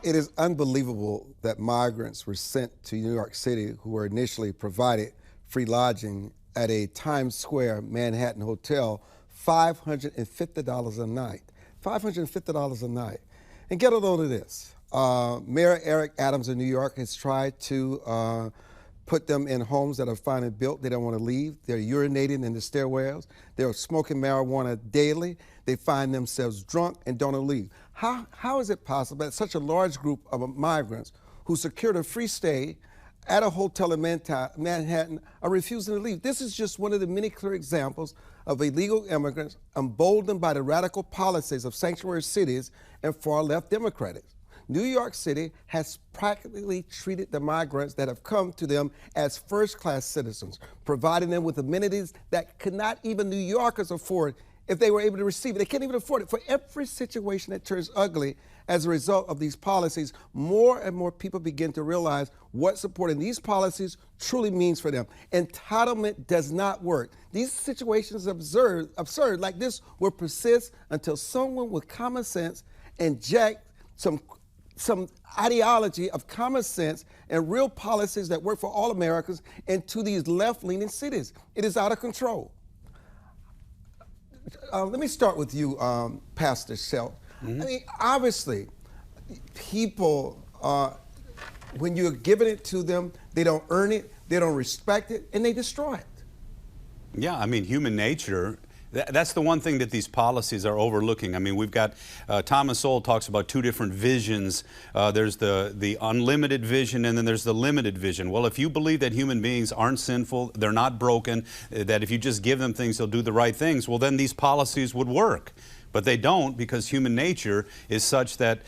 It is unbelievable that migrants were sent to New York City who were initially provided free lodging at a Times Square Manhattan hotel, $550 a night. $550 a night. And get a load of this. Mayor Eric Adams of New York has tried to put them in homes that are finally built. They don't want to leave. They're urinating in the stairwells. They're smoking marijuana daily. They find themselves drunk and don't want to leave. How is it possible that such a large group of migrants who secured a free stay at a hotel in Manhattan are refusing to leave? This is just one of the many clear examples of illegal immigrants emboldened by the radical policies of sanctuary cities and far-left Democrats. New York City has practically treated the migrants that have come to them as first-class citizens, providing them with amenities that could not even New Yorkers afford if they were able to receive it. They can't even afford it. For every situation that turns ugly as a result of these policies, more and more people begin to realize what supporting these policies truly means for them. Entitlement does not work. These situations absurd like this will persist until someone with common sense inject some ideology of common sense and real policies that work for all Americans into these left-leaning cities. It is out of control. Let me start with you, Pastor Seltz. I mean, obviously, people, when you're giving it to them, they don't earn it, they don't respect it, and they destroy it. Yeah, I mean, human nature. That's the one thing that these policies are overlooking. I mean, we've got, Thomas Sowell talks about two different visions. There's the unlimited vision and then there's the limited vision. Well, if you believe that human beings aren't sinful, they're not broken, that if you just give them things, they'll do the right things, well, then these policies would work. But they don't, because human nature is such that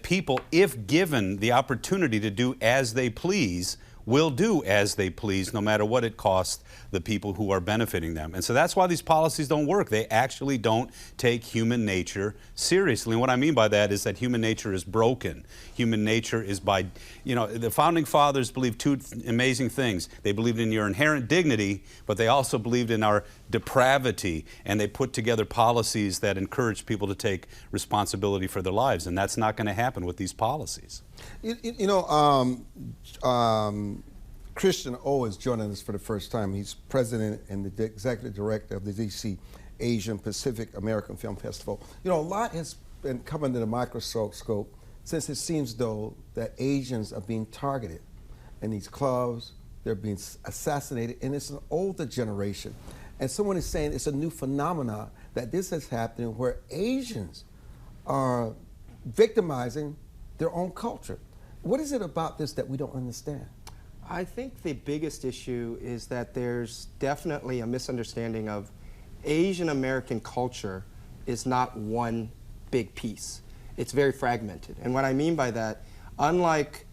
people, if given the opportunity to do as they please, will do as they please, no matter what it costs the people who are benefiting them. And so that's why these policies don't work. They actually don't take human nature seriously. And what I mean by that is that human nature is broken. Human nature is the Founding Fathers believed two amazing things. They believed in your inherent dignity, but they also believed in our depravity, and they put together policies that encourage people to take responsibility for their lives, and that's not going to happen with these policies. Christian O is joining us for the first time. He's president and the executive director of the DC Asian Pacific American Film Festival. You know, a lot has been coming to the microscope since it seems though that Asians are being targeted in these clubs, they're being assassinated, and it's an older generation. And someone is saying it's a new phenomenon that this is happening where Asians are victimizing their own culture. What is it about this that we don't understand? I think the biggest issue is that there's definitely a misunderstanding of Asian American culture is not one big piece. It's very fragmented. And what I mean by that, unlike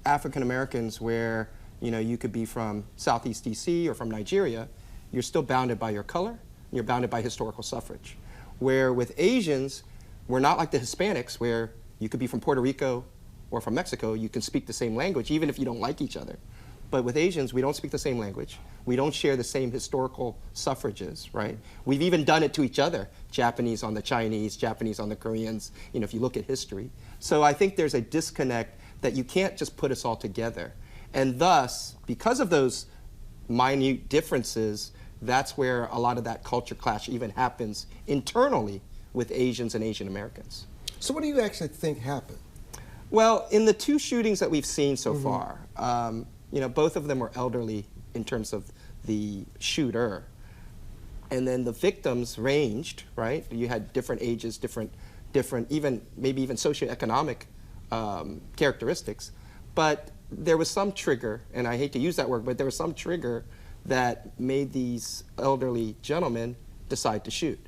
African Americans where you could be from Southeast DC or from Nigeria, you're still bounded by your color, you're bounded by historical suffrage. Where with Asians, we're not like the Hispanics where you could be from Puerto Rico or from Mexico, you can speak the same language even if you don't like each other. But with Asians, we don't speak the same language. We don't share the same historical suffrages, right? We've even done it to each other. Japanese on the Chinese, Japanese on the Koreans, if you look at history. So I think there's a disconnect that you can't just put us all together. And thus, because of those minute differences, that's where a lot of that culture clash even happens internally with Asians and Asian Americans. So what do you actually think happened? Well, in the two shootings that we've seen so far, both of them were elderly in terms of the shooter. And then the victims ranged, right? You had different ages, different maybe even socioeconomic characteristics. But there was some trigger, and I hate to use that word, but there was some trigger that made these elderly gentlemen decide to shoot.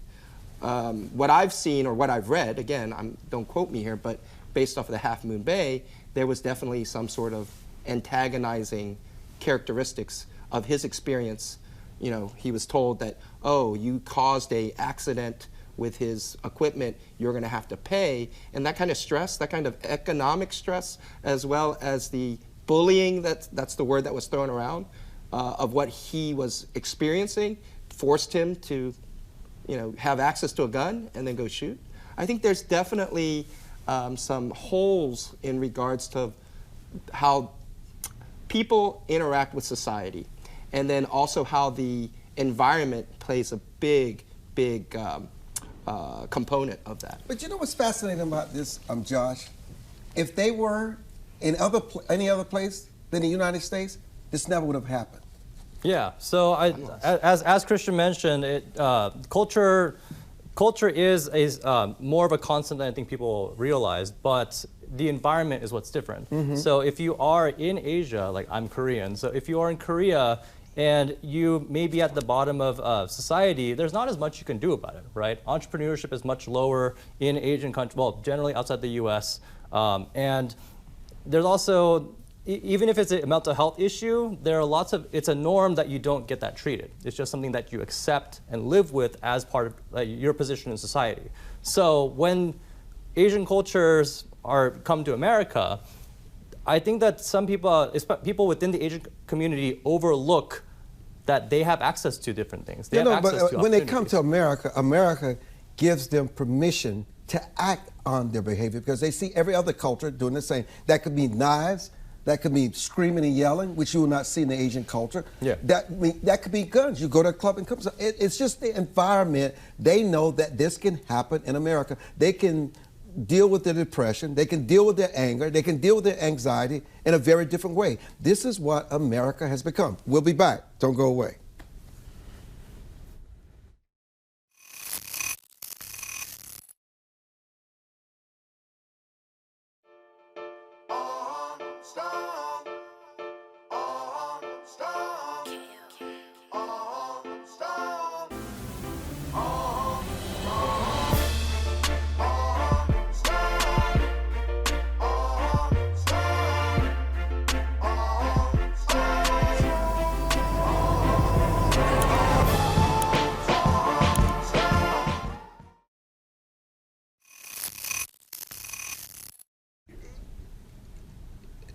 What I've seen or what I've read, again, don't quote me here, but based off of the Half Moon Bay, there was definitely some sort of antagonizing characteristics of his experience. He was told that, oh, you caused an accident with his equipment, you're going to have to pay. And that kind of stress, that kind of economic stress, as well as the bullying, that's the word that was thrown around, of what he was experiencing, forced him to have access to a gun and then go shoot. I think there's definitely some holes in regards to how people interact with society, and then also how the environment plays a big component of that. But you know what's fascinating about this, Josh? If they were in any other place than the United States, this never would have happened. Yeah. So as Christian mentioned, culture is more of a constant than I think people realize, but the environment is what's different. Mm-hmm. So if you are in Asia, like I'm Korean, so if you are in Korea and you may be at the bottom of society, there's not as much you can do about it, right? Entrepreneurship is much lower in Asian countries, well, generally outside the US. And there's also, even if it's a mental health issue, there are it's a norm that you don't get that treated. It's just something that you accept and live with as part of your position in society. So when Asian cultures come to America, I think that some people within the Asian community overlook that they have access to different things. They have access to when they come to America, America gives them permission to act on their behavior because they see every other culture doing the same. That could be knives, that could be screaming and yelling, which you will not see in the Asian culture. Yeah. That could be guns. You go to a club and come. It's just the environment. They know that this can happen in America. They can deal with their depression, they can deal with their anger, they can deal with their anxiety in a very different way. This is what America has become. We'll be back. Don't go away.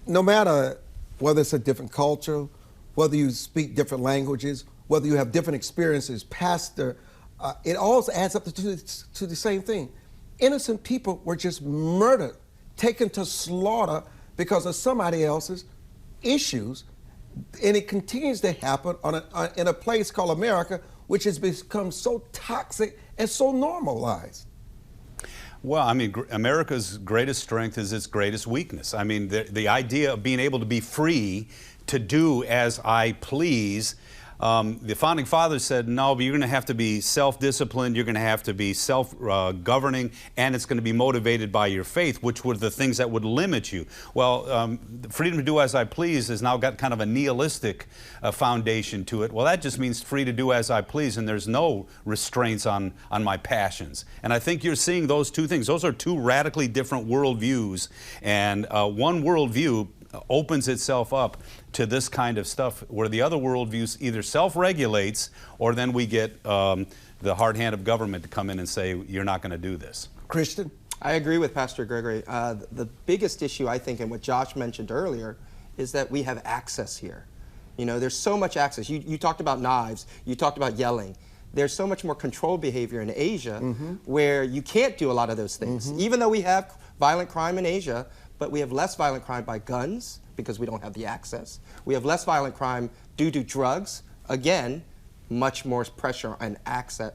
No matter whether it's a different culture, whether you speak different languages, whether you have different experiences, pastor, it all adds up to the same thing. Innocent people were just murdered, taken to slaughter because of somebody else's issues, and it continues to happen in a place called America, which has become so toxic and so normalized. Well, I mean, America's greatest strength is its greatest weakness. I mean, the idea of being able to be free to do as I please, the Founding Fathers said, no, but you're going to have to be self-disciplined, you're going to have to be self-governing, and it's going to be motivated by your faith, which were the things that would limit you. Well, freedom to do as I please has now got kind of a nihilistic foundation to it. Well, that just means free to do as I please, and there's no restraints on my passions. And I think you're seeing those two things. Those are two radically different worldviews, and one worldview opens itself up to this kind of stuff where the other worldview either self-regulates or then we get the hard hand of government to come in and say, you're not going to do this. Christian? I agree with Pastor Gregory. The biggest issue, I think, and what Josh mentioned earlier, is that we have access here. You know, there's so much access. You talked about knives, you talked about yelling. There's so much more controlled behavior in Asia where you can't do a lot of those things. Even though we have violent crime in Asia, but we have less violent crime by guns because we don't have the access. We have less violent crime due to drugs. Again, much more pressure on access,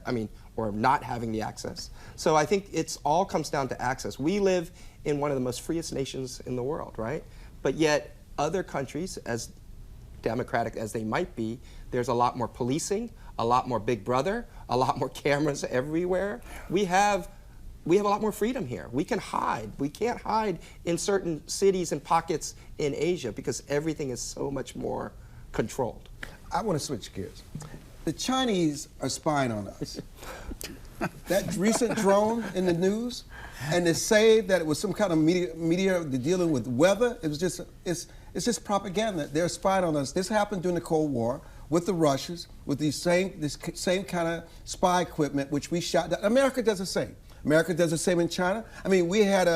or not having the access. So I think it's all comes down to access. We live in one of the most freest nations in the world, right? But yet other countries, as democratic as they might be, there's a lot more policing, a lot more Big Brother, a lot more cameras everywhere. We have a lot more freedom here. We can hide. We can't hide in certain cities and pockets in Asia because everything is so much more controlled. I want to switch gears. The Chinese are spying on us. That recent drone in the news, and they say that it was some kind of media dealing with weather. It was just, it's just propaganda. They're spying on us. This happened during the Cold War with the Russians, with this same kind of spy equipment, which we shot down. America does the same. America does the same in China. I mean, we had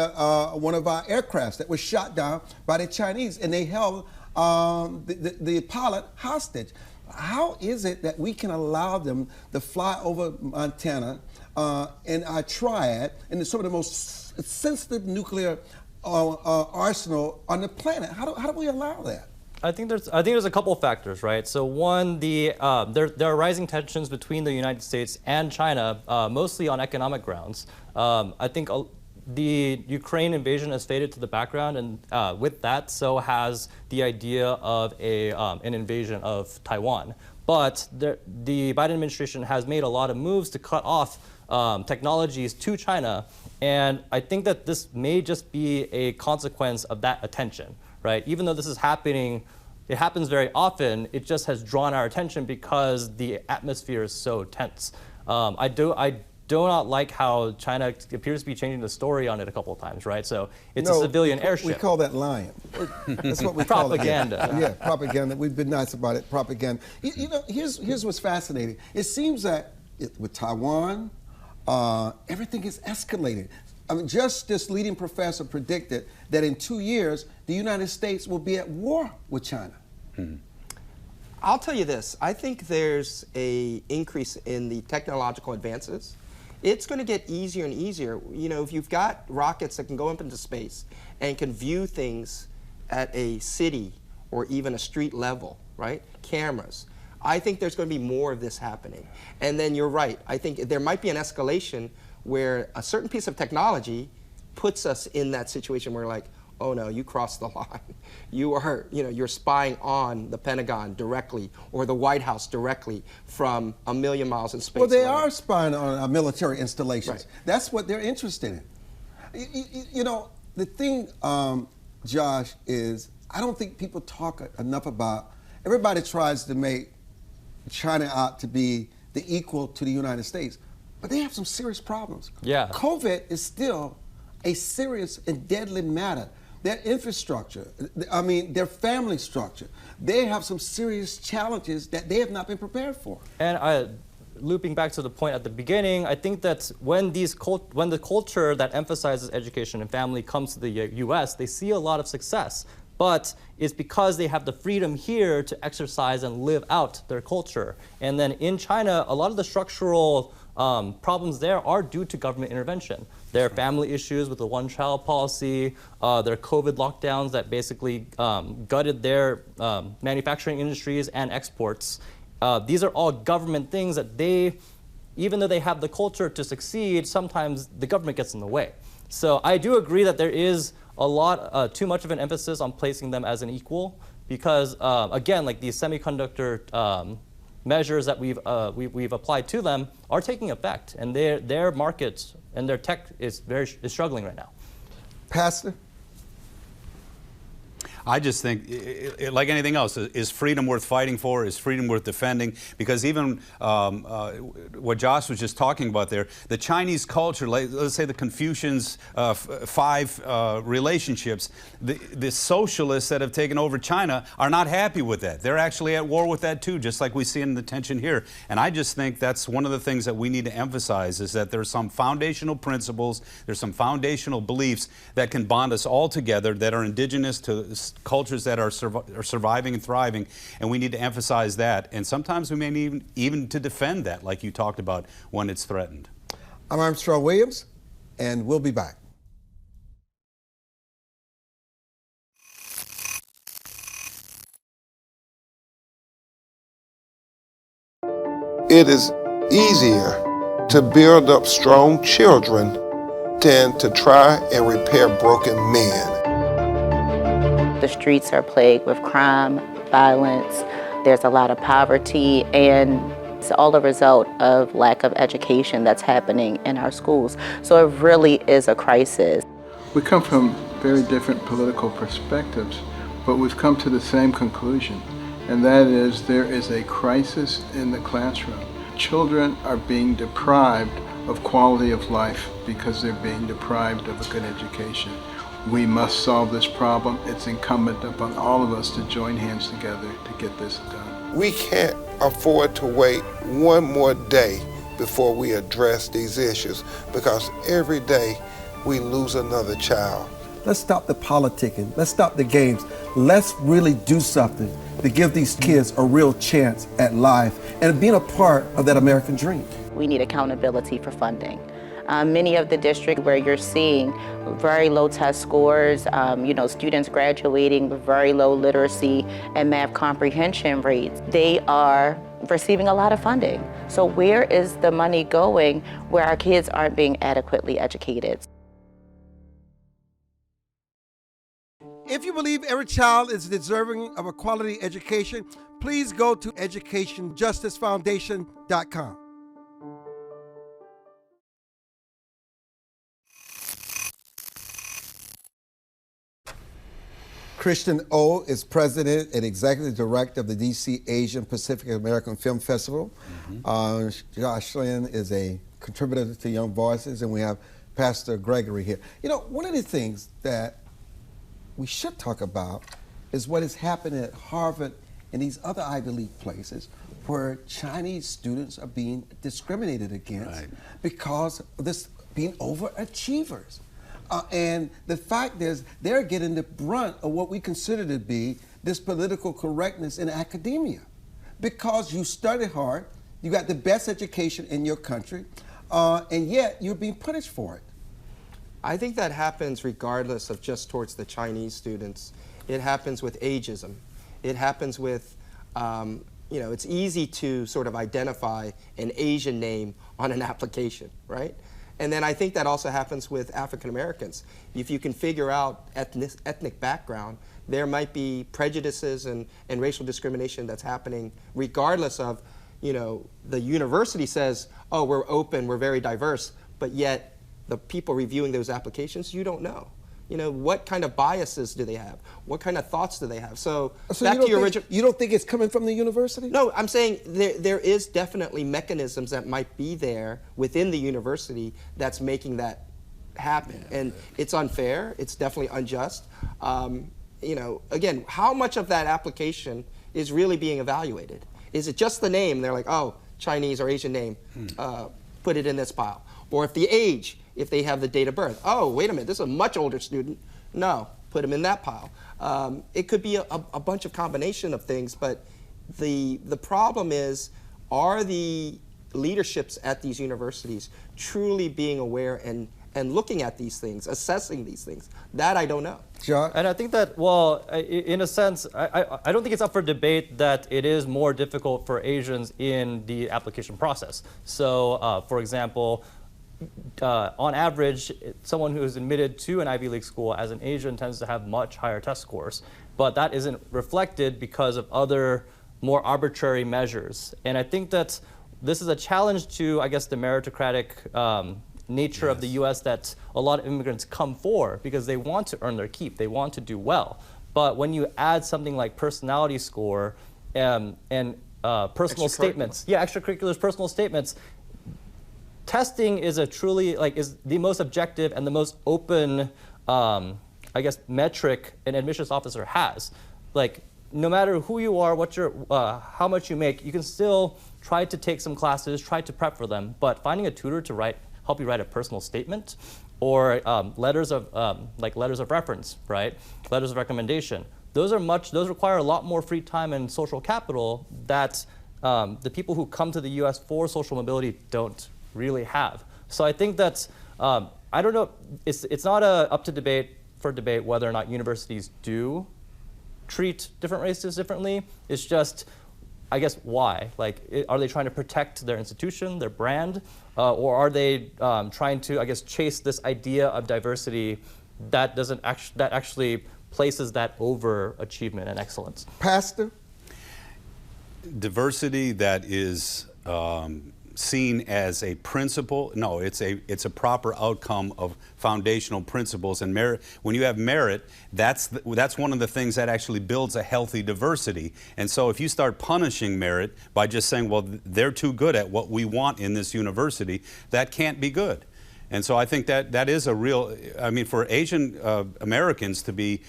one of our aircrafts that was shot down by the Chinese, and they held the pilot hostage. How is it that we can allow them to fly over Montana in our triad, in some of the most sensitive nuclear arsenal on the planet. How do we allow that? I think there's a couple of factors, right? So one, there are rising tensions between the United States and China, mostly on economic grounds. I think the Ukraine invasion has faded to the background, and with that, so has the idea of an invasion of Taiwan. But the Biden administration has made a lot of moves to cut off technologies to China, and I think that this may just be a consequence of that attention, right? Even though this is happening, it happens very often, it just has drawn our attention because the atmosphere is so tense. I do not like how China appears to be changing the story on it a couple of times, right? So it's a civilian airship. We call that lying. That's what we call it. Propaganda. Yeah, propaganda. We've been nice about it, propaganda. You know, here's what's fascinating. It seems that with Taiwan, everything is escalated. I mean, just this leading professor predicted that in 2 years, the United States will be at war with China. I'll tell you this. I think there's an increase in the technological advances. It's going to get easier and easier. You know, if you've got rockets that can go up into space and can view things at a city or even a street level, right? Cameras. I think there's going to be more of this happening. And then you're right. I think there might be an escalation where a certain piece of technology puts us in that situation where, like, oh no, you crossed the line. You are, you're spying on the Pentagon directly or the White House directly from a million miles in space. Well, they are spying on our military installations. Right. That's what they're interested in. You know, the thing, Josh, is I don't think people talk enough about, everybody tries to make China out to be the equal to the United States, but they have some serious problems. Yeah. COVID is still a serious and deadly matter. Their infrastructure, I mean, their family structure, they have some serious challenges that they have not been prepared for. And looping back to the point at the beginning, I think that when the culture that emphasizes education and family comes to the U.S., they see a lot of success. But it's because they have the freedom here to exercise and live out their culture. And then in China, a lot of the structural problems there are due to government intervention. There are family issues with the one-child policy, there are COVID lockdowns that basically gutted their manufacturing industries and exports. These are all government things that even though they have the culture to succeed, sometimes the government gets in the way. So I do agree that there is a lot, too much of an emphasis on placing them as an equal because, again, like these semiconductor measures that we've applied to them are taking effect, and their markets and their tech is struggling right now. Pastor? I just think, like anything else, is freedom worth fighting for? Is freedom worth defending? Because even what Josh was just talking about there, the Chinese culture, let's say the Confucians' 5 relationships, the socialists that have taken over China are not happy with that. They're actually at war with that too, just like we see in the tension here. And I just think that's one of the things that we need to emphasize is that there's some foundational principles, there's some foundational beliefs that can bond us all together that are indigenous to cultures that are surviving and thriving, and we need to emphasize that. And sometimes we may need even to defend that, like you talked about, when it's threatened. I'm Armstrong Williams, and we'll be back. It is easier to build up strong children than to try and repair broken men. The streets are plagued with crime, violence, there's a lot of poverty, and it's all a result of lack of education that's happening in our schools. So it really is a crisis. We come from very different political perspectives, but we've come to the same conclusion, and that is there is a crisis in the classroom. Children are being deprived of quality of life because they're being deprived of a good education. We must solve this problem. It's incumbent upon all of us to join hands together to get this done. We can't afford to wait one more day before we address these issues because every day we lose another child. Let's stop the politicking. Let's stop the games. Let's really do something to give these kids a real chance at life and being a part of that American dream. We need accountability for funding. Many of the districts where you're seeing very low test scores, students graduating with very low literacy and math comprehension rates, they are receiving a lot of funding. So where is the money going where our kids aren't being adequately educated? If you believe every child is deserving of a quality education, please go to educationjusticefoundation.com. Christian O is president and executive director of the DC Asian Pacific American Film Festival. Shin is a contributor to Young Voices, and we have Pastor Gregory here. One of the things that we should talk about is what is happening at Harvard and these other Ivy League places where Chinese students are being discriminated against because of this being overachievers. And the fact is, they're getting the brunt of what we consider to be this political correctness in academia. Because you study hard, you got the best education in your country, and yet you're being punished for it. I think that happens regardless of just towards the Chinese students. It happens with ageism. It happens with, it's easy to sort of identify an Asian name on an application, right? And then I think that also happens with African Americans. If you can figure out ethnic background, there might be prejudices and racial discrimination that's happening regardless of, the university says, oh, we're open, we're very diverse, but yet the people reviewing those applications, you don't know. What kind of biases do they have? What kind of thoughts do they have? So back to your original... You don't think it's coming from the university? No, I'm saying there is definitely mechanisms that might be there within the university that's making that happen. And it's unfair. It's definitely unjust. Again, how much of that application is really being evaluated? Is it just the name? They're like, oh, Chinese or Asian name, put it in this pile. Or if the age, if they have the date of birth. Oh, wait a minute, this is a much older student. No, put them in that pile. It could be a bunch of combination of things, but the problem is, are the leaderships at these universities truly being aware and looking at these things, assessing these things? That I don't know. John? And I think that, well, in a sense, I don't think it's up for debate that it is more difficult for Asians in the application process. So, for example, on average, someone who is admitted to an Ivy League school as an Asian tends to have much higher test scores, but that isn't reflected because of other more arbitrary measures. And I think that this is a challenge to, I guess, the meritocratic nature of the U.S. that a lot of immigrants come for because they want to earn their keep, they want to do well. But when you add something like personality score and personal statements, extracurriculars, personal statements, testing is is the most objective and the most open, I guess, metric an admissions officer has. Like, no matter who you are, what your, how much you make, you can still try to take some classes, try to prep for them. But finding a tutor to help you write a personal statement, or letters of reference, right? Letters of recommendation. Those require a lot more free time and social capital that the people who come to the U.S. for social mobility don't really have. So I think that, I don't know, it's not up to debate whether or not universities do treat different races differently. It's just, I guess, why? Like, are they trying to protect their institution, their brand, or are they trying to, I guess, chase this idea of diversity that actually places that over achievement and excellence? Pastor? Diversity that is seen as a principle, no, it's a proper outcome of foundational principles. And merit, when you have merit, that's one of the things that actually builds a healthy diversity. And so if you start punishing merit by just saying, well, they're too good at what we want in this university, that can't be good. And so I think that is a real, I mean, for Asian Americans to be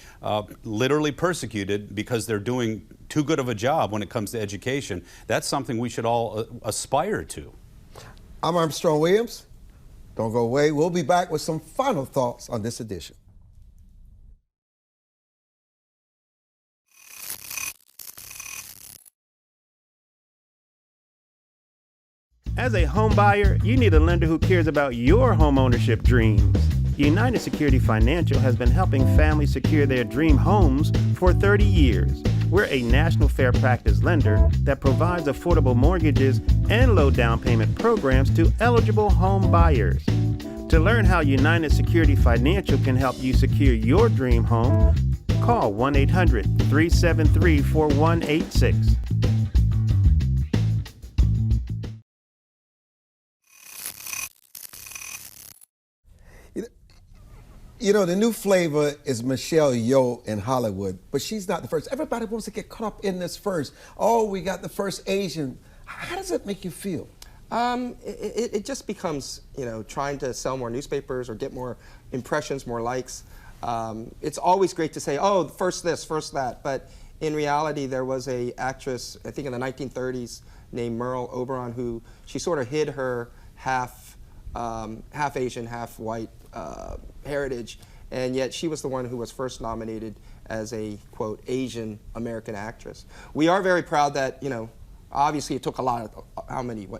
literally persecuted because they're doing too good of a job when it comes to education, that's something we should all aspire to. I'm Armstrong Williams. Don't go away. We'll be back with some final thoughts on this edition. As a home buyer, you need a lender who cares about your home ownership dreams. United Security Financial has been helping families secure their dream homes for 30 years. We're a national fair practice lender that provides affordable mortgages and low down payment programs to eligible home buyers. To learn how United Security Financial can help you secure your dream home, call 1-800-373-4186. You know, the new flavor is Michelle Yeoh in Hollywood, but she's not the first. Everybody wants to get caught up in this first. Oh, we got the first Asian. How does that make you feel? It just becomes, you know, trying to sell more newspapers or get more impressions, more likes. It's always great to say, oh, first this, first that. But in reality, there was a actress, I think in the 1930s, named Merle Oberon, who she sort of hid her half Asian, half white heritage, and yet she was the one who was first nominated as a, quote, Asian American actress. We are very proud that, you know, obviously it took a lot of,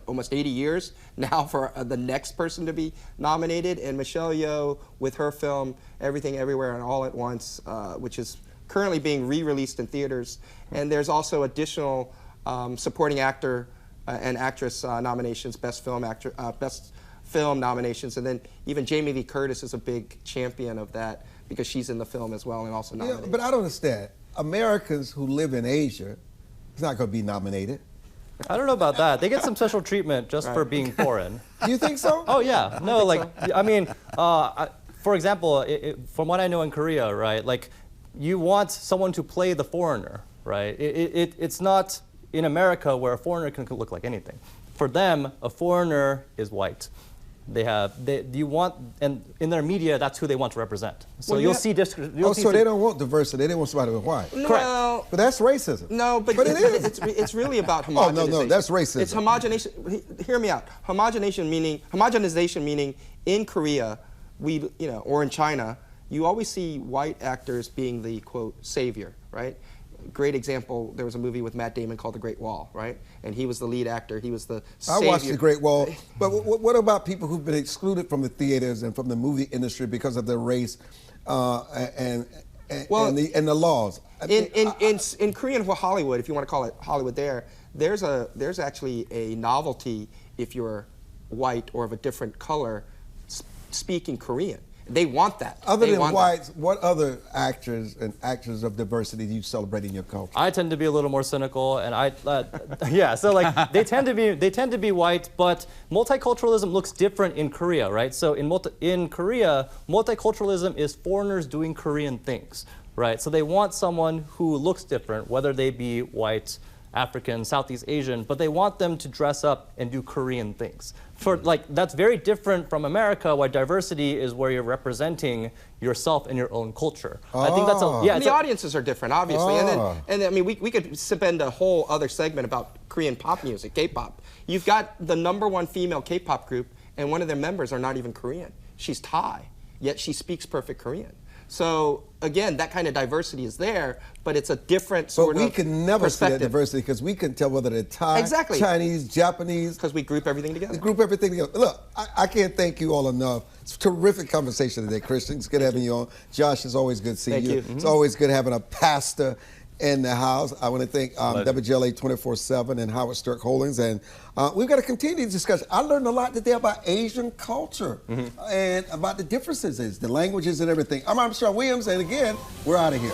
almost 80 years now for the next person to be nominated, and Michelle Yeoh with her film Everything Everywhere and All at Once, which is currently being re-released in theaters, and there's also additional supporting actor and actress nominations, best film nominations, and then even Jamie Lee Curtis is a big champion of that because she's in the film as well and also nominated. Yeah, but I don't understand. Americans who live in Asia is not going to be nominated. I don't know about that. They get some special treatment just for being foreign. Do you think so? Oh yeah. No, like so. I mean, for example, from what I know in Korea, right? Like, you want someone to play the foreigner, right? It's not in America where a foreigner can look like anything. For them, a foreigner is white. You want, and in their media, that's who they want to represent. So well, you'll see. So they don't want diversity. They don't want somebody with white. No, correct. But that's racism. No, but it is. It's really about homogenization. Oh no, that's racism. It's homogenization. Hear me out. Homogenization meaning in Korea, or in China, you always see white actors being the, quote, savior, right? Great example, there was a movie with Matt Damon called The Great Wall, right? And he was the lead actor, he was the savior. I watched The Great Wall, but what about people who've been excluded from the theaters and from the movie industry because of their race and the laws? In Korean Hollywood, if you want to call it Hollywood there's actually a novelty if you're white or of a different color speaking Korean. They want that. Other than whites, what other actors and actors of diversity do you celebrate in your culture? I tend to be a little more cynical, and yeah. So like they tend to be white, but multiculturalism looks different in Korea, right? So in Korea, multiculturalism is foreigners doing Korean things, right? So they want someone who looks different, whether they be white, African, Southeast Asian, but they want them to dress up and do Korean things. That's very different from America, where diversity is where you're representing yourself and your own culture. I think that's the audiences are different, obviously, and then I mean we could spend a whole other segment about Korean pop music, K-pop. You've got the #1 female K-pop group, and one of their members are not even Korean. She's Thai, yet she speaks perfect Korean. So again, that kind of diversity is there, but it's a different sort of But we can never see that diversity because we can tell whether they're Thai, Chinese, Japanese. Because we group everything together. Look, I can't thank you all enough. It's a terrific conversation today, Christian. It's good having you on. Josh, it's always good seeing you. It's always good having a pastor in the house. I want to thank WGLA 24/7 and Howard Stirk Holdings. And we've got to continue the discussion. I learned a lot today about Asian culture and about the differences, the languages and everything. I'm Armstrong Williams, and again, we're out of here.